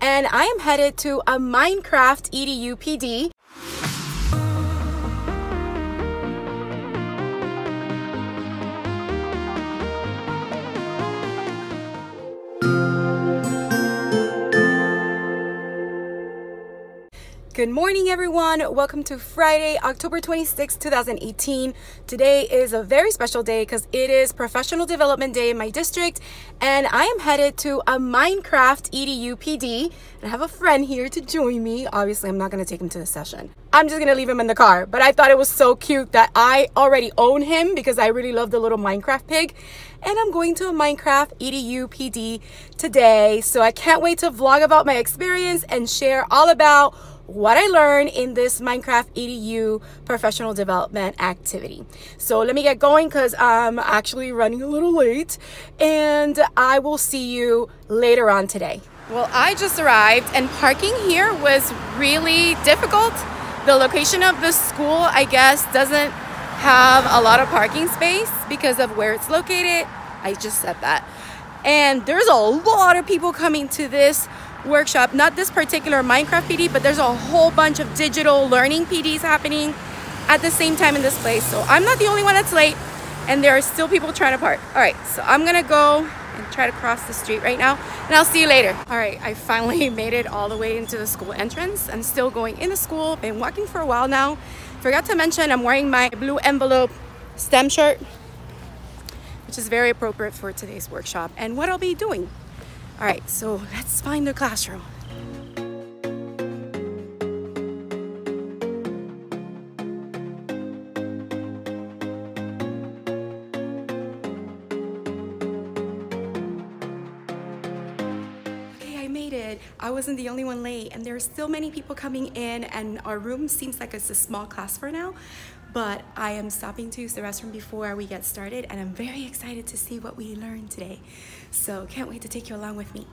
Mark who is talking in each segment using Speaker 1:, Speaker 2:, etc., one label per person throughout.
Speaker 1: and I am headed to a Minecraft EDU PD. Good morning, everyone. Welcome to Friday, October 26, 2018. Today is a very special day because it is Professional Development Day in my district, and I am headed to a Minecraft EDU PD. And I have a friend here to join me. Obviously, I'm not going to take him to the session. I'm just going to leave him in the car, but I thought it was so cute that I already own him because I really love the little Minecraft pig. And I'm going to a Minecraft EDU PD today, so I can't wait to vlog about my experience and share all about what I learned in this Minecraft EDU professional development activity. So let me get going because I'm actually running a little late, and I will see you later on today. Well, I just arrived and parking here was really difficult. The location of the school, I guess, doesn't have a lot of parking space because of where it's located. I just said that. And there's a lot of people coming to this workshop, not this particular Minecraft PD, but there's a whole bunch of digital learning PDs happening at the same time in this place. So I'm not the only one that's late, and there are still people trying to park. All right, so I'm gonna go and try to cross the street right now, and I'll see you later. All right, I finally made it all the way into the school entrance. I'm still going into school. Been walking for a while now. Forgot to mention I'm wearing my blue envelope STEM shirt, which is very appropriate for today's workshop and what I'll be doing. All right, so let's find the classroom. Okay, I made it. I wasn't the only one late, and there are still many people coming in, and our room seems like it's a small class for now, but I am stopping to use the restroom before we get started, and I'm very excited to see what we learned today. So can't wait to take you along with me.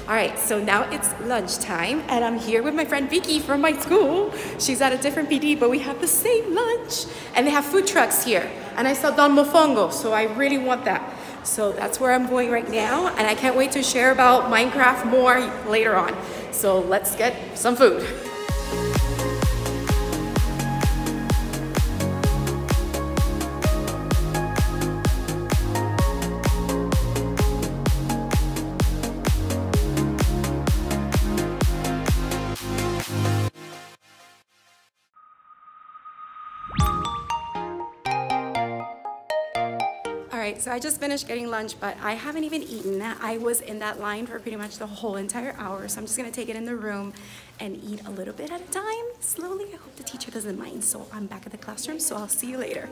Speaker 1: All right, so now it's lunchtime, and I'm here with my friend Vicky from my school. She's at a different PD, but we have the same lunch. And they have food trucks here. And I saw Don Mofongo, so I really want that. So that's where I'm going right now, and I can't wait to share about Minecraft more later on. So let's get some food. right, so I just finished getting lunch, but I haven't even eaten. I was in that line for pretty much the whole entire hour, so I'm just gonna take it in the room and eat a little bit at a time, slowly. I hope the teacher doesn't mind. So I'm back at the classroom, so I'll see you later.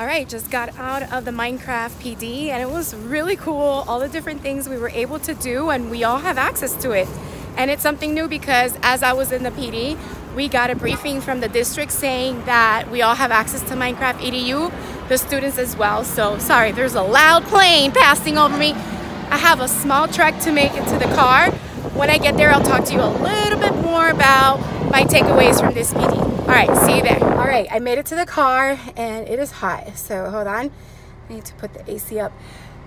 Speaker 1: All right, just got out of the Minecraft PD and it was really cool, all the different things we were able to do, and we all have access to it. And it's something new because as I was in the PD, we got a briefing from the district saying that we all have access to Minecraft EDU, the students as well. So sorry, there's a loud plane passing over me. I have a small trek to make it to the car. When I get there, I'll talk to you a little bit more about my takeaways from this PD. All right, see you there. All right, I made it to the car and it is hot. So hold on, I need to put the AC up.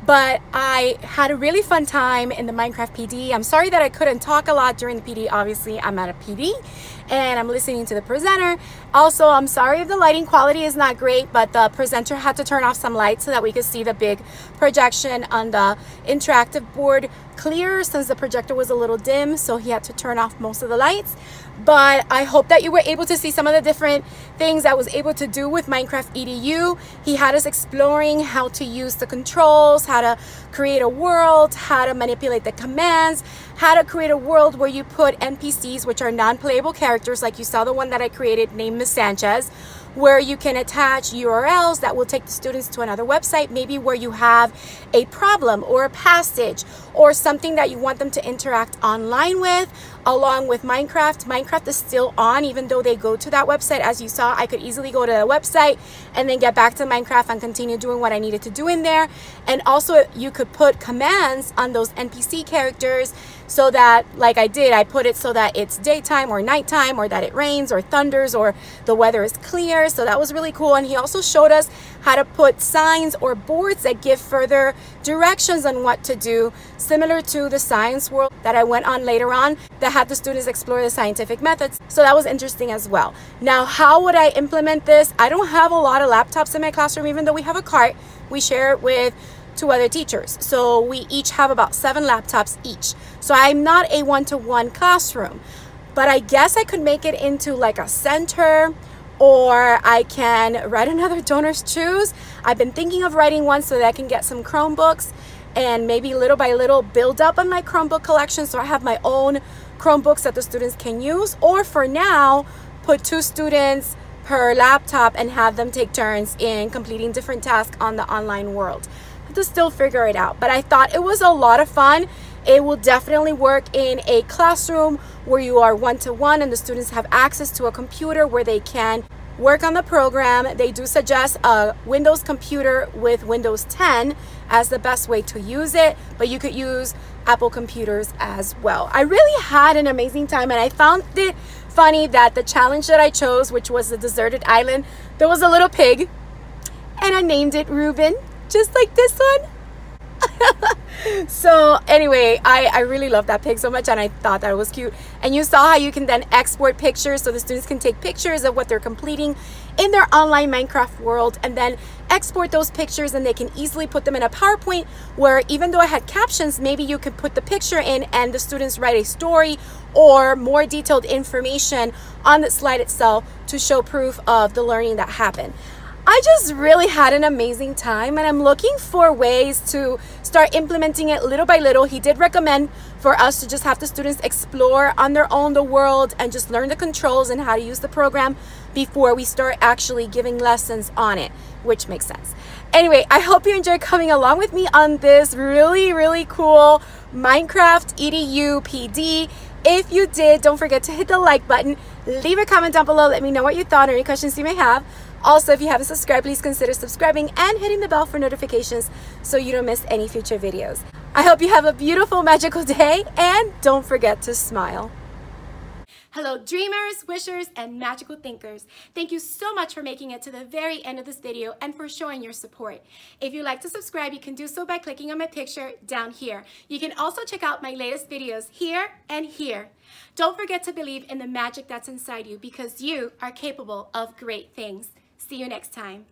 Speaker 1: But I had a really fun time in the Minecraft PD. I'm sorry that I couldn't talk a lot during the PD. Obviously, I'm at a PD and I'm listening to the presenter. Also, I'm sorry if the lighting quality is not great, but the presenter had to turn off some lights so that we could see the big projection on the interactive board clear since the projector was a little dim, so he had to turn off most of the lights. But I hope that you were able to see some of the different things I was able to do with Minecraft EDU. He had us exploring how to use the controls, how to create a world, how to manipulate the commands, how to create a world where you put NPCs, which are non-playable characters, like you saw the one that I created named Miss Sanchez, where you can attach URLs that will take the students to another website, maybe where you have a problem or a passage or something that you want them to interact online with, along with Minecraft. Minecraft is still on, even though they go to that website. As you saw, I could easily go to the website and then get back to Minecraft and continue doing what I needed to do in there. And also you could put commands on those NPC characters so that, like I did, I put it so that it's daytime or nighttime, or that it rains or thunders or the weather is clear. So that was really cool. And he also showed us how to put signs or boards that give further directions on what to do, similar to the science world that I went on later on that had the students explore the scientific methods. So that was interesting as well. Now, how would I implement this? I don't have a lot of laptops in my classroom, even though we have a cart. We share it with 2 other teachers. So we each have about 7 laptops each. So I'm not a one-to-one classroom, but I guess I could make it into like a center, or I can write another Donors Choose. I've been thinking of writing one so that I can get some Chromebooks and maybe little by little build up on my Chromebook collection so I have my own Chromebooks that the students can use, or for now, put 2 students per laptop and have them take turns in completing different tasks on the online world. I have to still figure it out, but I thought it was a lot of fun. It will definitely work in a classroom where you are one-to-one and the students have access to a computer where they can work on the program. They do suggest a Windows computer with Windows 10 as the best way to use it, but you could use Apple computers as well. I really had an amazing time, and I found it funny that the challenge that I chose, which was the deserted island, there was a little pig and I named it Reuben, just like this one. So anyway, I really love that pig so much, and I thought that it was cute. And you saw how you can then export pictures, so the students can take pictures of what they're completing in their online Minecraft world and then export those pictures, and they can easily put them in a PowerPoint where, even though I had captions, maybe you could put the picture in and the students write a story or more detailed information on the slide itself to show proof of the learning that happened. I just really had an amazing time, and I'm looking for ways to start implementing it little by little. He did recommend for us to just have the students explore on their own the world and just learn the controls and how to use the program before we start actually giving lessons on it, which makes sense. Anyway, I hope you enjoyed coming along with me on this really cool Minecraft EDU PD. If you did, don't forget to hit the like button, leave a comment down below, let me know what you thought or any questions you may have. Also, if you haven't subscribed, please consider subscribing and hitting the bell for notifications so you don't miss any future videos. I hope you have a beautiful, magical day, and don't forget to smile. Hello dreamers, wishers, and magical thinkers. Thank you so much for making it to the very end of this video and for showing your support. If you'd like to subscribe, you can do so by clicking on my picture down here. You can also check out my latest videos here and here. Don't forget to believe in the magic that's inside you, because you are capable of great things. See you next time.